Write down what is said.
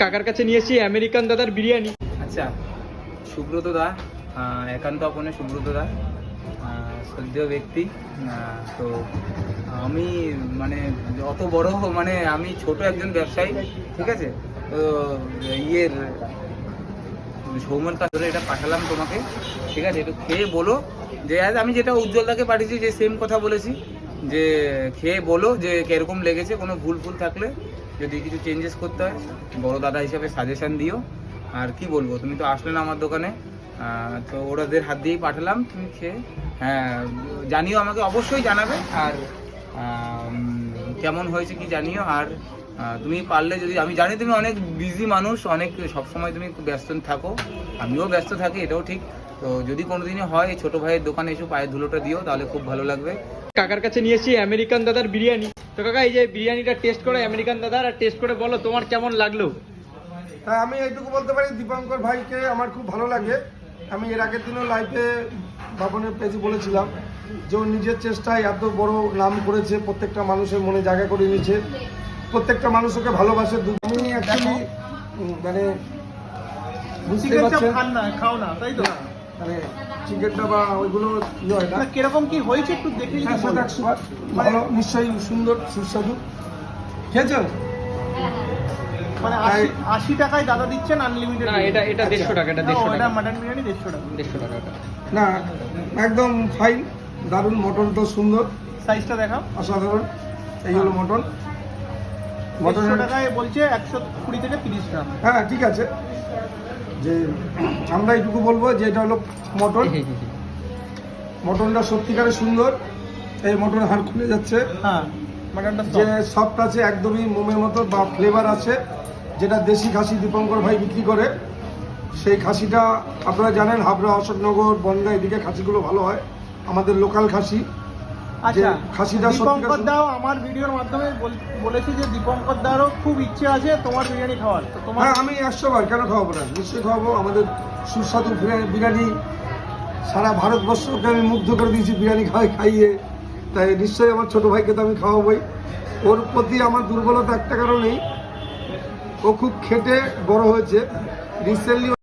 কাকার কাছে নিয়েছি আমেরিকান দাদার বিরিয়ানি। আচ্ছা, সুব্রত দা, একান্ত আপনে সুব্রত দা, শ্রদ্ধেয় ব্যক্তি। তো আমি মানে অত বড় মানে আমি ছোট একজন ব্যবসায়ী, ঠিক আছে। তো ইয়ের সৌমেন কাজ ধরে এটা পাঠালাম তোমাকে, ঠিক আছে। একটু খেয়ে বলো যে আজ আমি যেটা উজ্জ্বলদাকে পাঠিয়েছি যে সেম কথা বলেছি, যে খেয়ে বলো যে কীরকম লেগেছে। কোনো ভুল থাকলে যদি কিছু চেঞ্জেস করতে হয় বড় দাদা হিসাবে সাজেশান দিও। আর কি বলবো, তুমি তো আসলে না আমার দোকানে, তো ওরাদের হাত দিয়েই পাঠালাম। তুমি খেয়ে হ্যাঁ জানিও, আমাকে অবশ্যই জানাবে। আর কেমন হয়েছে কি জানিও। আর তুমি পারলে যদি, আমি জানি তুমি অনেক বিজি মানুষ, অনেক সবসময় তুমি ব্যস্ত থাকো, আমিও ব্যস্ত থাকি, এটাও ঠিক। তো যদি কোনোদিনই হয় ছোটো ভাইয়ের দোকানে এসে পায়ের ধুলোটা দিও, তাহলে খুব ভালো লাগবে। কাকার কাছে নিয়েছি আমেরিকান দাদার বিরিয়ানি। তো কাকা, এই যে বিরিয়ানিটা টেস্ট করে আমেরিকান দাদার, আর টেস্ট করে বলো তোমার কেমন লাগলো। হ্যাঁ, আমি এইটুকু বলতে পারি দীপঙ্কর ভাইকে আমার খুব ভালো লাগে। আমি এর আগের দিনও লাইভে বাবনের পেজে বলেছিলাম যে ও নিজের চেষ্টায় এত বড় নাম করেছে, প্রত্যেকটা মানুষের মনে জায়গা করে নিয়েছে, প্রত্যেকটা মানুষ ওকে ভালোবাসে। আমি অ্যাকচুয়ালি মানে বুঝতে পারছেন, খাও না তাই তো, মানে চিকেনটা বা ওইগুলো ইয়ে হয় না। কিরকম কি হয়েছে একটু দেখে যদি বলো। 100 ভালো, নিশ্চয়ই সুন্দর সুস্বাদু। খেয়েছেন? মানে 80 টাকায় দাদা দিচ্ছেন আনলিমিটেড। না, এটা 150 টাকা, এটা 150 এটা টাকা, মাটন বিরিয়ানি 150 টাকা। 150 টাকা এটা। না, একদম ফাইন, দারুণ। মটন তো সুন্দর, সাইজটা দেখাও। অসাধারণ। এই হলো মটন। 150 টাকায় বলছে 120 থেকে 30 গ্রাম। হ্যাঁ, ঠিক আছে। যে আমরা এইটুকু বলবো যে এটা হলো মটন। মটনটা সত্যিকারে সুন্দর। এই মটন হাড় খুলে যাচ্ছে, হ্যাঁ মাটনটা যে সফট আছে, একদমই মোমের মতো, বা ফ্লেভার আছে, যেটা দেশি খাসি দীপঙ্কর ভাই বিক্রি করে। সেই খাসিটা আপনারা জানেন, হাবড়া, অশোকনগর, বনগাঁ এদিকে খাসিগুলো ভালো হয়, আমাদের লোকাল খাসি। আচ্ছা, খাসিটা দীপঙ্কর দাও আমার ভিডিওর মাধ্যমে বলেছি যে দীপঙ্কর দারও খুব ইচ্ছে আছে তোমার বিরিয়ানি খাওয়ার। তো তোমার হ্যাঁ, আমি 100 বার কেন খাওয়াবো না, নিশ্চয়ই খাওয়াবো। আমাদের সুস্বাদু বিরিয়ানি সারা ভারতবর্ষকে আমি মুগ্ধ করে দিয়েছি বিরিয়ানি খাইয়ে। তাই নিশ্চয়ই আমার ছোট ভাইকে তো আমি খাওয়াবোই। ওর প্রতি আমার দুর্বলতা একটা কারণেই, ও খুব খেটে বড় হয়েছে। রিসেন্টলি